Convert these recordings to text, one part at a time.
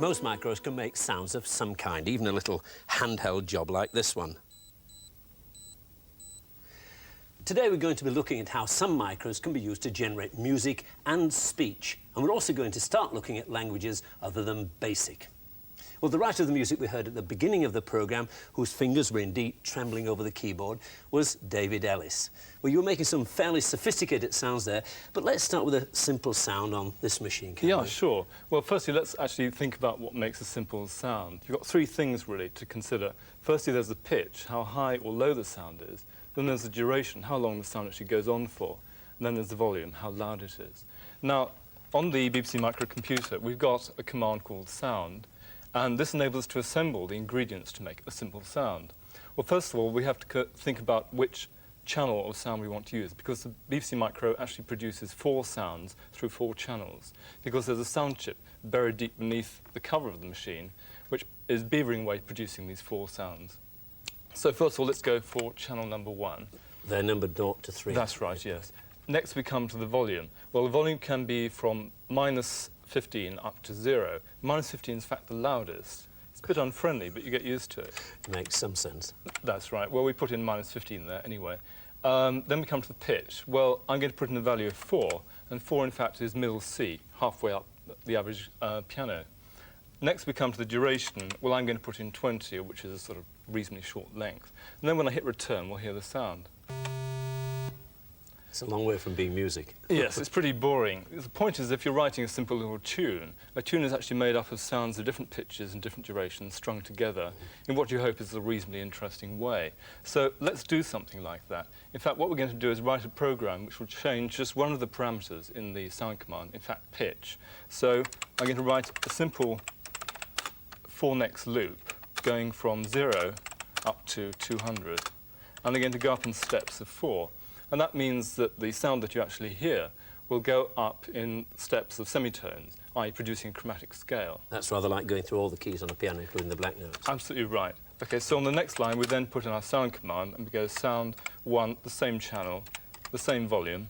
Most micros can make sounds of some kind, even a little handheld job like this one. Today we're going to be looking at how some micros can be used to generate music and speech, and we're also going to start looking at languages other than BASIC. Well, the writer of the music we heard at the beginning of the programme, whose fingers were indeed trembling over the keyboard, was David Ellis. Well, you were making some fairly sophisticated sounds there, but let's start with a simple sound on this machine, can we? Sure. Well, firstly, let's actually think about what makes a simple sound. You've got three things, really, to consider. Firstly, there's the pitch, how high or low the sound is. Then there's the duration, how long the sound actually goes on for. And then there's the volume, how loud it is. Now, on the BBC microcomputer, we've got a command called sound, and this enables us to assemble the ingredients to make a simple sound. Well, first of all, we have to think about which channel of sound we want to use, because the BBC Micro actually produces 4 sounds through 4 channels, because there's a sound chip buried deep beneath the cover of the machine, which is beavering away producing these 4 sounds. So first of all, let's go for channel number 1. They're numbered 0 to 3. That's right, yes. Next we come to the volume. Well, the volume can be from -15 up to 0. -15 is in fact the loudest. It's a bit unfriendly, but you get used to it. Makes some sense. That's right. Well, we put in -15 there anyway. Then we come to the pitch. Well, I'm going to put in a value of 4, and 4 in fact is middle C, halfway up the average piano. Next we come to the duration. Well, I'm going to put in 20, which is a sort of reasonably short length. And then when I hit return, we'll hear the sound. It's a long way from being music. Yes, it's pretty boring. The point is, if you're writing a simple little tune, a tune is actually made up of sounds of different pitches and different durations strung together in what you hope is a reasonably interesting way. So let's do something like that. In fact, what we're going to do is write a program which will change just one of the parameters in the sound command, in fact, pitch. So I'm going to write a simple 4-next loop going from 0 up to 200. And they're going to go up in steps of 4. And that means that the sound that you actually hear will go up in steps of semitones, i.e. producing a chromatic scale. That's rather like going through all the keys on a piano, including the black notes. Absolutely right. OK, so on the next line, we then put in our sound command, and we go sound 1, the same channel, the same volume.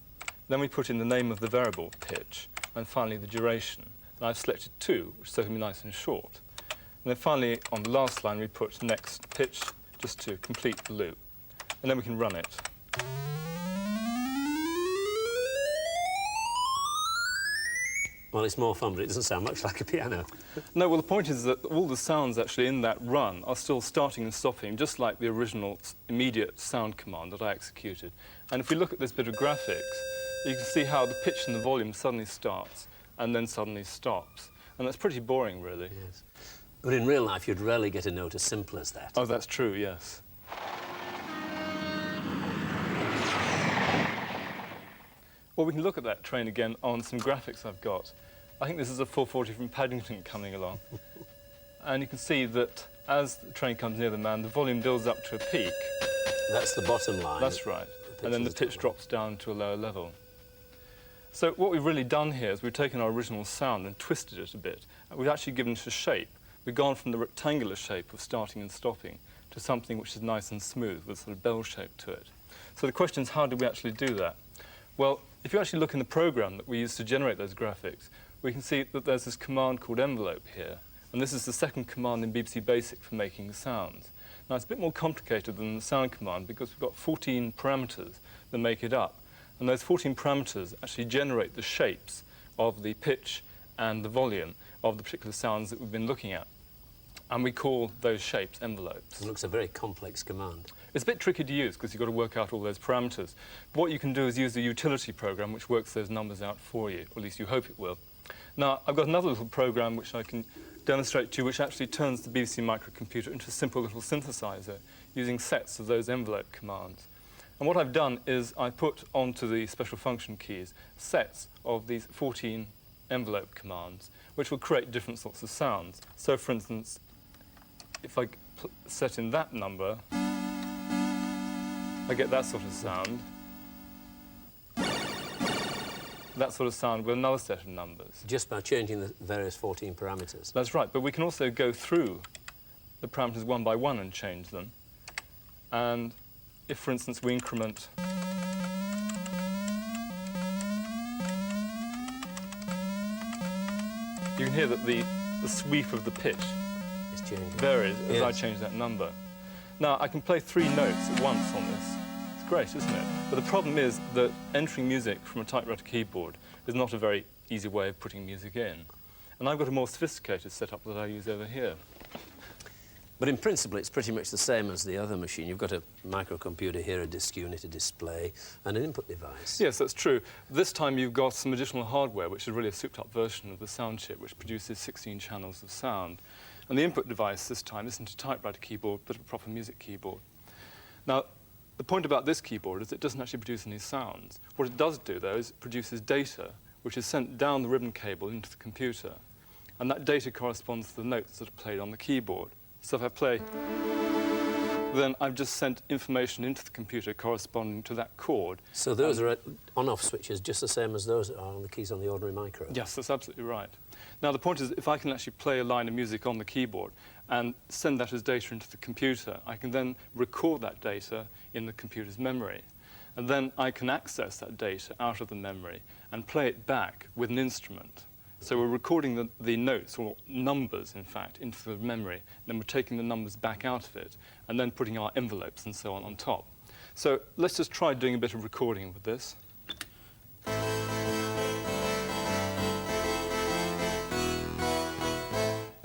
Then we put in the name of the variable, pitch, and finally the duration. And I've selected 2, which is so it can be nice and short. And then finally, on the last line, we put next pitch, just to complete the loop. And then we can run it. Well, it's more fun, but it doesn't sound much like a piano. No, well, the point is that all the sounds actually in that run are still starting and stopping, just like the original immediate sound command that I executed. And if we look at this bit of graphics, you can see how the pitch and the volume suddenly starts and then suddenly stops. And that's pretty boring, really. Yes. But in real life, you'd rarely get a note as simple as that. Oh, that's true, yes. Well, we can look at that train again on some graphics I've got. I think this is a 440 from Paddington coming along. And you can see that as the train comes near the man, the volume builds up to a peak. That's the bottom line. That's right. And then the pitch drops down to a lower level. So what we've really done here is we've taken our original sound and twisted it a bit. We've actually given it a shape. We've gone from the rectangular shape of starting and stopping to something which is nice and smooth with a sort of bell shape to it. So the question is, how did we actually do that? Well, if you actually look in the program that we used to generate those graphics, we can see that there's this command called envelope here. And this is the second command in BBC Basic for making sounds. Now, it's a bit more complicated than the sound command because we've got 14 parameters that make it up. And those 14 parameters actually generate the shapes of the pitch and the volume of the particular sounds that we've been looking at. And we call those shapes envelopes. It looks a very complex command. It's a bit tricky to use because you've got to work out all those parameters. But what you can do is use a utility program which works those numbers out for you, or at least you hope it will. Now, I've got another little program which I can demonstrate to you, which actually turns the BBC microcomputer into a simple little synthesizer using sets of those envelope commands. And what I've done is I put onto the special function keys sets of these 14 envelope commands, which will create different sorts of sounds. So, for instance, if I set in that number, I get that sort of sound. That sort of sound with another set of numbers. Just by changing the various 14 parameters? That's right, but we can also go through the parameters one by one and change them. And if, for instance, we increment you can hear that the the sweep of the pitch It's changing. varies as Yes. I change that number. Now, I can play 3 notes at once on this. It's great, isn't it? But the problem is that entering music from a typewriter keyboard is not a very easy way of putting music in. And I've got a more sophisticated setup that I use over here. But in principle, it's pretty much the same as the other machine. You've got a microcomputer here, a disk unit, a display, and an input device. Yes, that's true. This time you've got some additional hardware, which is really a souped-up version of the sound chip, which produces 16 channels of sound. And the input device this time isn't a typewriter keyboard, but a proper music keyboard. Now, the point about this keyboard is it doesn't actually produce any sounds. What it does do, though, is it produces data, which is sent down the ribbon cable into the computer. And that data corresponds to the notes that are played on the keyboard. So if I play, then I've just sent information into the computer corresponding to that chord. So those are on-off switches, just the same as those are on the keys on the ordinary micro? Yes, that's absolutely right. Now, the point is, if I can actually play a line of music on the keyboard and send that as data into the computer, I can then record that data in the computer's memory. And then I can access that data out of the memory and play it back with an instrument. So we're recording the notes, or numbers, in fact, into the memory, and then we're taking the numbers back out of it, and then putting our envelopes and so on top. So let's just try doing a bit of recording with this.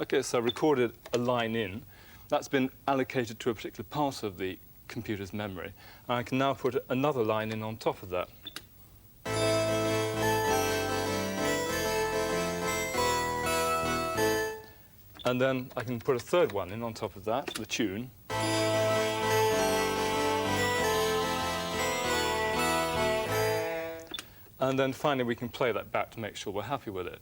Okay, so I recorded a line in. That's been allocated to a particular part of the computer's memory. And I can now put another line in on top of that. And then I can put a third one in on top of that, the tune. And then finally we can play that back to make sure we're happy with it.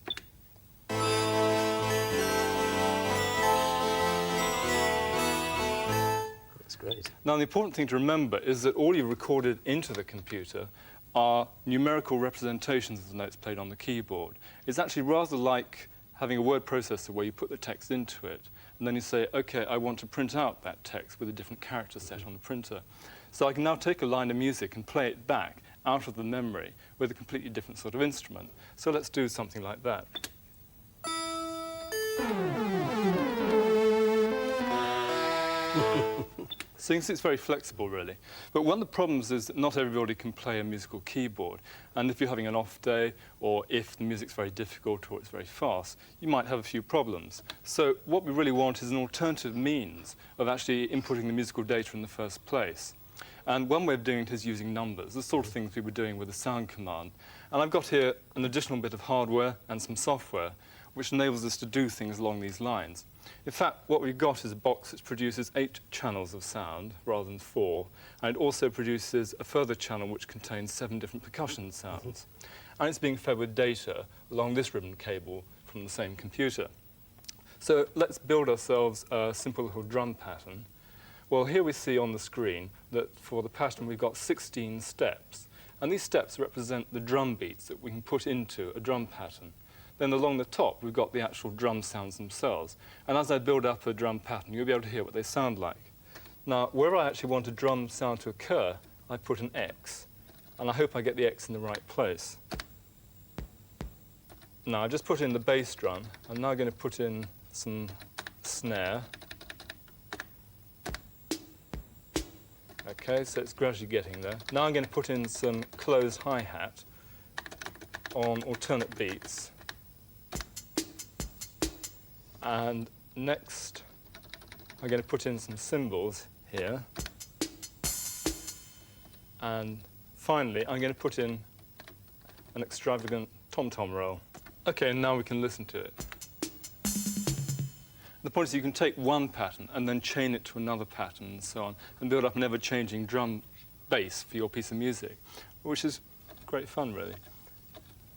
That's great. Now, the important thing to remember is that all you've recorded into the computer are numerical representations of the notes played on the keyboard. It's actually rather like having a word processor where you put the text into it, and then you say, OK, I want to print out that text with a different character set on the printer. So I can now take a line of music and play it back out of the memory with a completely different sort of instrument. So let's do something like that. So you can see it's very flexible, really. But one of the problems is that not everybody can play a musical keyboard. And if you're having an off day, or if the music's very difficult or it's very fast, you might have a few problems. So what we really want is an alternative means of actually inputting the musical data in the first place. And one way of doing it is using numbers, the sort of things we were doing with the sound command. And I've got here an additional bit of hardware and some software, which enables us to do things along these lines. In fact, what we've got is a box which produces 8 channels of sound rather than 4, and it also produces a further channel which contains 7 different percussion sounds. And it's being fed with data along this ribbon cable from the same computer. So let's build ourselves a simple little drum pattern. Well, here we see on the screen that for the pattern we've got 16 steps, and these steps represent the drum beats that we can put into a drum pattern. Then along the top, we've got the actual drum sounds themselves. And as I build up a drum pattern, you'll be able to hear what they sound like. Now, where I actually want a drum sound to occur, I put an X. And I hope I get the X in the right place. Now, I just put in the bass drum. I'm now going to put in some snare. OK, so it's gradually getting there. Now I'm going to put in some closed hi-hat on alternate beats. And next, I'm going to put in some cymbals here. And finally, I'm going to put in an extravagant tom-tom roll. OK, and now we can listen to it. The point is you can take one pattern and then chain it to another pattern and so on, and build up an ever-changing drum bass for your piece of music, which is great fun, really.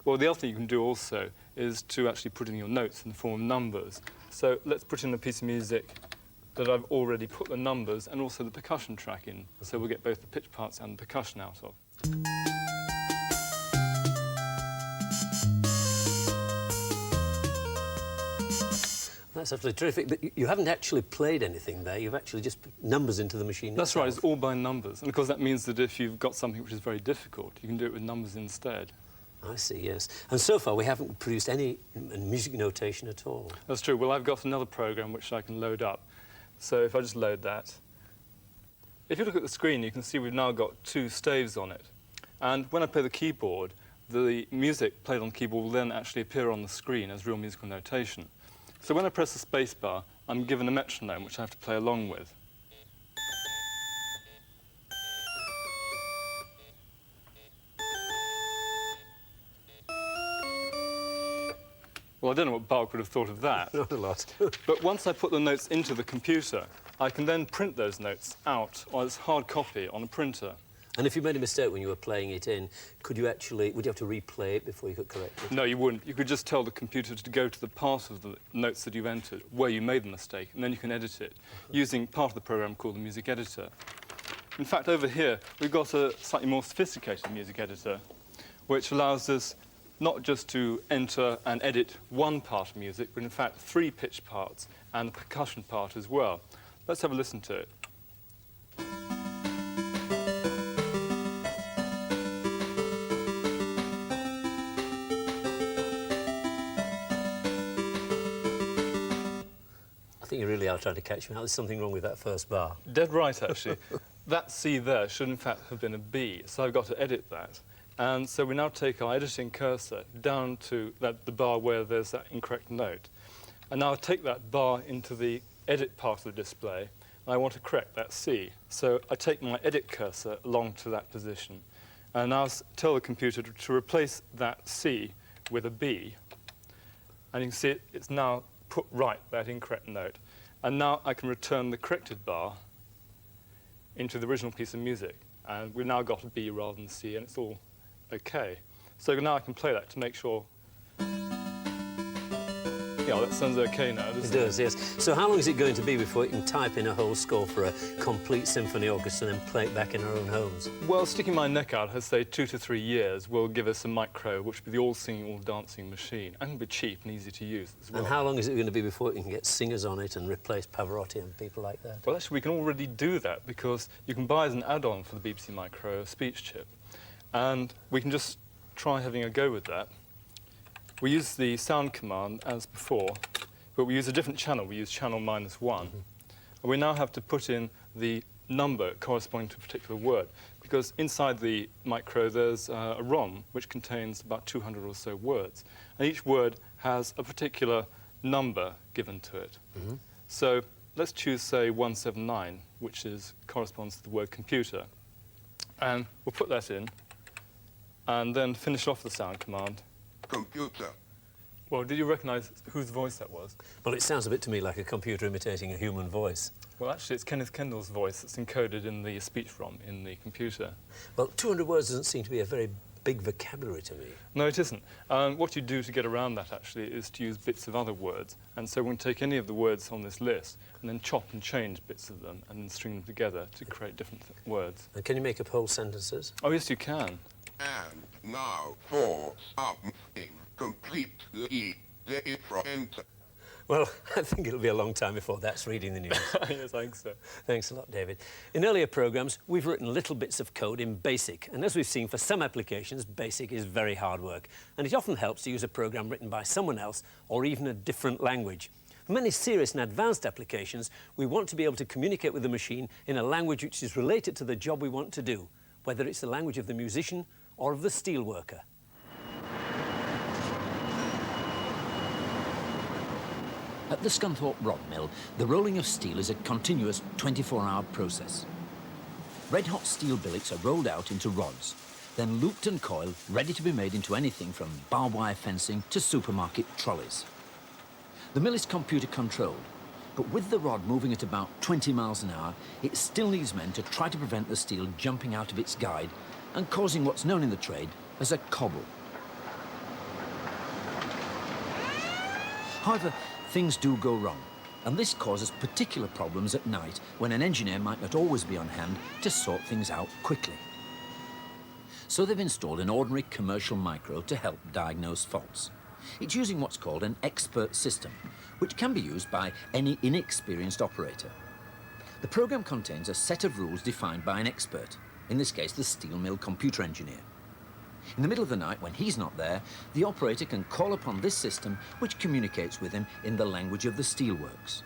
Well, the other thing you can do also is to actually put in your notes in the form of numbers. So let's put in a piece of music that I've already put the numbers and also the percussion track in, so we'll get both the pitch parts and the percussion out of. That's absolutely terrific. But you haven't actually played anything there. You've actually just put numbers into the machine That's itself. right, it's all by numbers. And of course that means that if you've got something which is very difficult, you can do it with numbers instead. I see, yes. And so far we haven't produced any music notation at all. That's true. Well, I've got another program which I can load up. So if I just load that, if you look at the screen, you can see we've now got 2 staves on it. And when I play the keyboard, the music played on the keyboard will then actually appear on the screen as real musical notation. So when I press the space bar, I'm given a metronome which I have to play along with. Well, I don't know what Bach would have thought of that. Not a lot. But once I put the notes into the computer, I can then print those notes out as hard copy on a printer. And if you made a mistake when you were playing it in, would you have to replay it before you could correct it? No, you wouldn't. You could just tell the computer to go to the part of the notes that you've entered where you made the mistake, and then you can edit it using part of the program called the music editor. In fact, over here, we've got a slightly more sophisticated music editor, which allows us not just to enter and edit one part of music, but in fact 3 pitch parts and the percussion part as well. Let's have a listen to it. I think you really are trying to catch me out. There's something wrong with that first bar. Dead right, actually. That C there should in fact have been a B, so I've got to edit that. And so we now take our editing cursor down to the bar where there's that incorrect note. And now I take that bar into the edit part of the display, and I want to correct that C. So I take my edit cursor along to that position, and now tell the computer to replace that C with a B. And you can see it's now put right that incorrect note. And now I can return the corrected bar into the original piece of music. And we've now got a B rather than C, and it's all OK. So now I can play that to make sure. Yeah, that sounds OK now, doesn't it? It does, yes. So how long is it going to be before you can type in a whole score for a complete symphony orchestra and then play it back in our own homes? Well, sticking my neck out, I'd say 2 to 3 years will give us a micro, which will be the all-singing, all-dancing machine, and it'll be cheap and easy to use as well. And how long is it going to be before you can get singers on it and replace Pavarotti and people like that? Well, actually, we can already do that because you can buy as an add-on for the BBC Micro a speech chip, and we can just try having a go with that. We use the sound command as before, but we use a different channel. We use channel -1. And we now have to put in the number corresponding to a particular word, because inside the micro there's a ROM which contains about 200 or so words, and each word has a particular number given to it. So let's choose, say, 179, which corresponds to the word computer, and we'll put that in, and then finish off the sound command. Computer. Well, did you recognise whose voice that was? Well, it sounds a bit to me like a computer imitating a human voice. Well, actually, it's Kenneth Kendall's voice that's encoded in the speech ROM in the computer. Well, 200 words doesn't seem to be a very big vocabulary to me. No, it isn't. What you do to get around that, actually, is to use bits of other words. And so we can take any of the words on this list and then chop and change bits of them and then string them together to create different words. And can you make up whole sentences? Oh, yes, you can. And now for something completely different. Well, I think it'll be a long time before that's reading the news. Yes, I think so. Thanks a lot, David. In earlier programmes, we've written little bits of code in BASIC, and as we've seen, for some applications, BASIC is very hard work, and it often helps to use a program written by someone else or even a different language. For many serious and advanced applications, we want to be able to communicate with the machine in a language which is related to the job we want to do, whether it's the language of the musician or of the steel worker. At the Scunthorpe Rod Mill, the rolling of steel is a continuous 24-hour process. Red-hot steel billets are rolled out into rods, then looped and coiled, ready to be made into anything from barbed wire fencing to supermarket trolleys. The mill is computer-controlled, but with the rod moving at about 20 miles an hour, it still needs men to try to prevent the steel jumping out of its guide and causing what's known in the trade as a cobble. However, things do go wrong, and this causes particular problems at night when an engineer might not always be on hand to sort things out quickly. So they've installed an ordinary commercial micro to help diagnose faults. It's using what's called an expert system, which can be used by any inexperienced operator. The program contains a set of rules defined by an expert, in this case the steel mill computer engineer. In the middle of the night, when he's not there, the operator can call upon this system, which communicates with him in the language of the steelworks.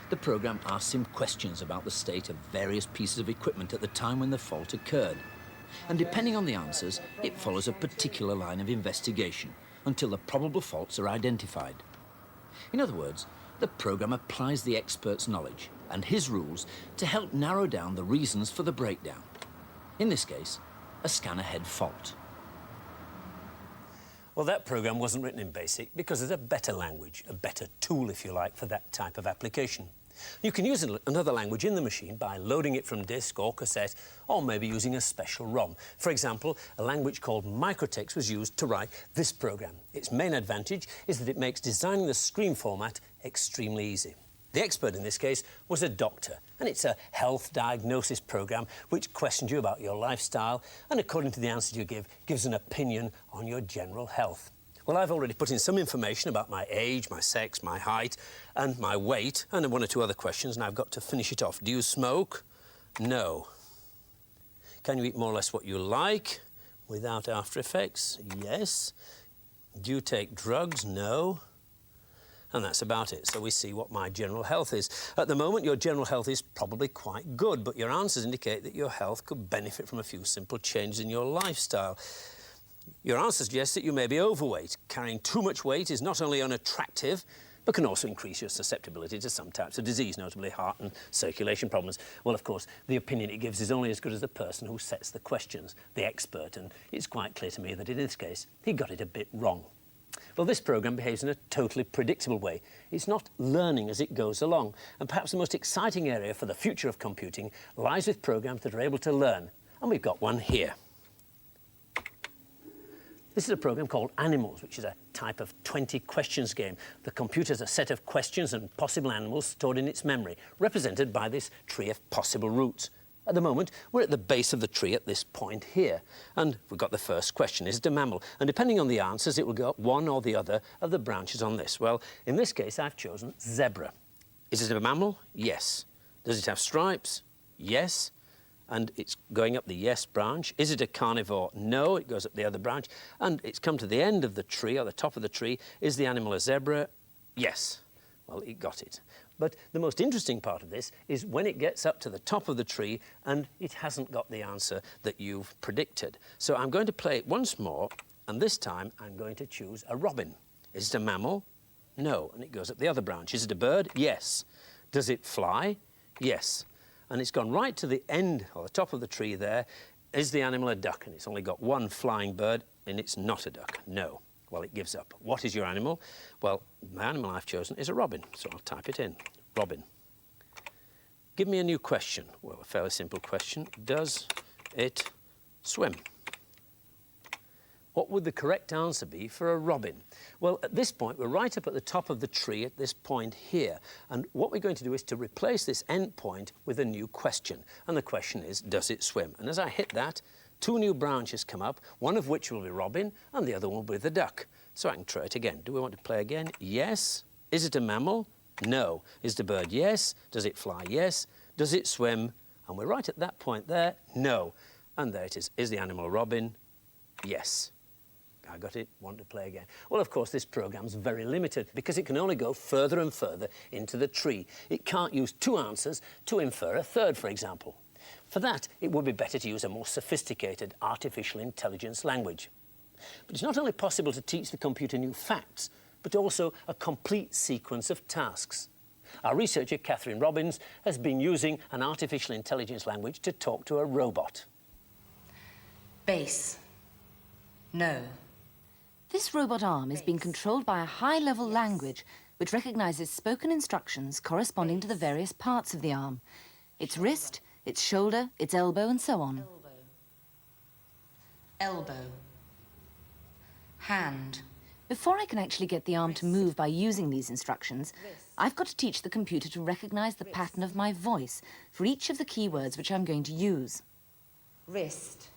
The program asks him questions about the state of various pieces of equipment at the time when the fault occurred. And depending on the answers, it follows a particular line of investigation until the probable faults are identified. In other words, the program applies the expert's knowledge and his rules to help narrow down the reasons for the breakdown. In this case, a scanner head fault. Well, that program wasn't written in BASIC because there's a better language, a better tool, if you like, for that type of application. You can use another language in the machine by loading it from disk or cassette, or maybe using a special ROM. For example, a language called microtext was used to write this program. Its main advantage is that it makes designing the screen format extremely easy. The expert in this case was a doctor, and it's a health diagnosis program which questions you about your lifestyle and, according to the answers you give, gives an opinion on your general health. Well, I've already put in some information about my age, my sex, my height, and my weight, and one or two other questions, and I've got to finish it off. Do you smoke? No. Can you eat more or less what you like without after effects? Yes. Do you take drugs? No. And that's about it. So we see what my general health is. At the moment, your general health is probably quite good, but your answers indicate that your health could benefit from a few simple changes in your lifestyle. Your answer suggests that you may be overweight. Carrying too much weight is not only unattractive, but can also increase your susceptibility to some types of disease, notably heart and circulation problems. Well, of course, the opinion it gives is only as good as the person who sets the questions, the expert, and it's quite clear to me that in this case, he got it a bit wrong. Well, this program behaves in a totally predictable way. It's not learning as it goes along, and perhaps the most exciting area for the future of computing lies with programs that are able to learn, and we've got one here. This is a program called Animals, which is a type of 20 questions game. The computer has a set of questions and possible animals stored in its memory, represented by this tree of possible routes. At the moment, we're at the base of the tree at this point here. And we've got the first question, is it a mammal? And depending on the answers, it will go up one or the other of the branches on this. Well, in this case, I've chosen zebra. Is it a mammal? Yes. Does it have stripes? Yes. And it's going up the yes branch. Is it a carnivore? No, it goes up the other branch. And it's come to the end of the tree, or the top of the tree. Is the animal a zebra? Yes. Well, it got it. But the most interesting part of this is when it gets up to the top of the tree and it hasn't got the answer that you've predicted. So I'm going to play it once more, and this time I'm going to choose a robin. Is it a mammal? No. And it goes up the other branch. Is it a bird? Yes. Does it fly? Yes. And it's gone right to the end, or the top of the tree there. Is the animal a duck? And it's only got one flying bird, and it's not a duck. No. Well, it gives up. What is your animal? Well, my animal I've chosen is a robin, so I'll type it in. Robin. Give me a new question. Well, a fairly simple question. Does it swim? What would the correct answer be for a robin? Well, at this point, we're right up at the top of the tree at this point here. And what we're going to do is to replace this end point with a new question. And the question is, does it swim? And as I hit that, two new branches come up, one of which will be robin, and the other one will be the duck. So I can try it again. Do we want to play again? Yes. Is it a mammal? No. Is the bird? Yes. Does it fly? Yes. Does it swim? And we're right at that point there. No. And there it is. Is the animal a robin? Yes. I got it. Want to play again? Well, of course, this program's very limited because it can only go further and further into the tree. It can't use two answers to infer a third, for example. For that, it would be better to use a more sophisticated artificial intelligence language. But it's not only possible to teach the computer new facts, but also a complete sequence of tasks. Our researcher, Catherine Robbins, has been using an artificial intelligence language to talk to a robot. Base. No. This robot arm is being controlled by a high-level language which recognizes spoken instructions corresponding to the various parts of the arm. Its wrist, its shoulder, its elbow, and so on. Elbow. Hand. Before I can actually get the arm to move by using these instructions, I've got to teach the computer to recognize the pattern of my voice for each of the keywords which I'm going to use. Wrist.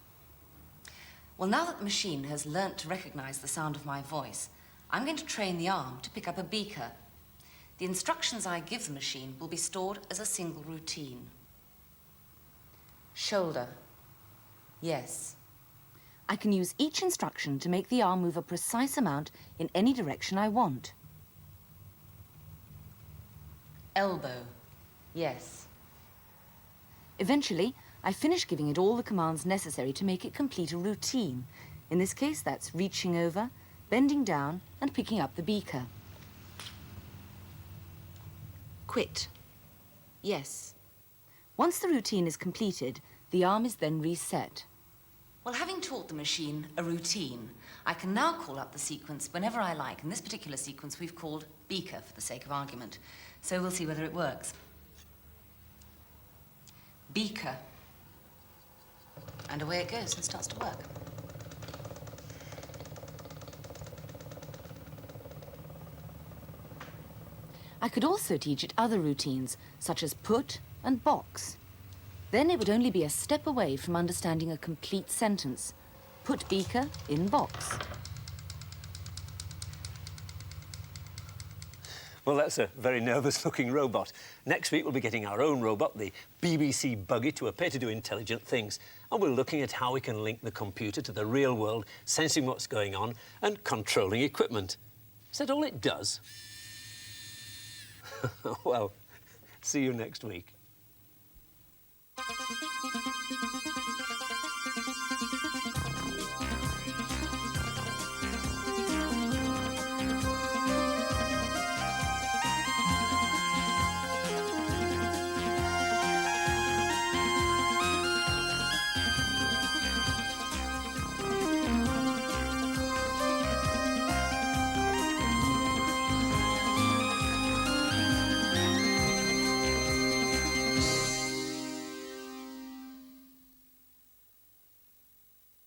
Well, now that the machine has learnt to recognize the sound of my voice, I'm going to train the arm to pick up a beaker. The instructions I give the machine will be stored as a single routine. Shoulder. Yes. I can use each instruction to make the arm move a precise amount in any direction I want. Elbow. Yes. Eventually, I finish giving it all the commands necessary to make it complete a routine. In this case, that's reaching over, bending down, and picking up the beaker. Quit. Yes. Once the routine is completed, the arm is then reset. Well, having taught the machine a routine, I can now call up the sequence whenever I like. In this particular sequence, we've called beaker for the sake of argument. So we'll see whether it works. Beaker. And away it goes and starts to work. I could also teach it other routines, such as put and box. Then it would only be a step away from understanding a complete sentence. Put beaker in box. Well, that's a very nervous-looking robot. Next week, we'll be getting our own robot, the BBC Buggy, to appear to do intelligent things. And we're looking at how we can link the computer to the real world, sensing what's going on and controlling equipment. Is that all it does? Well, see you next week.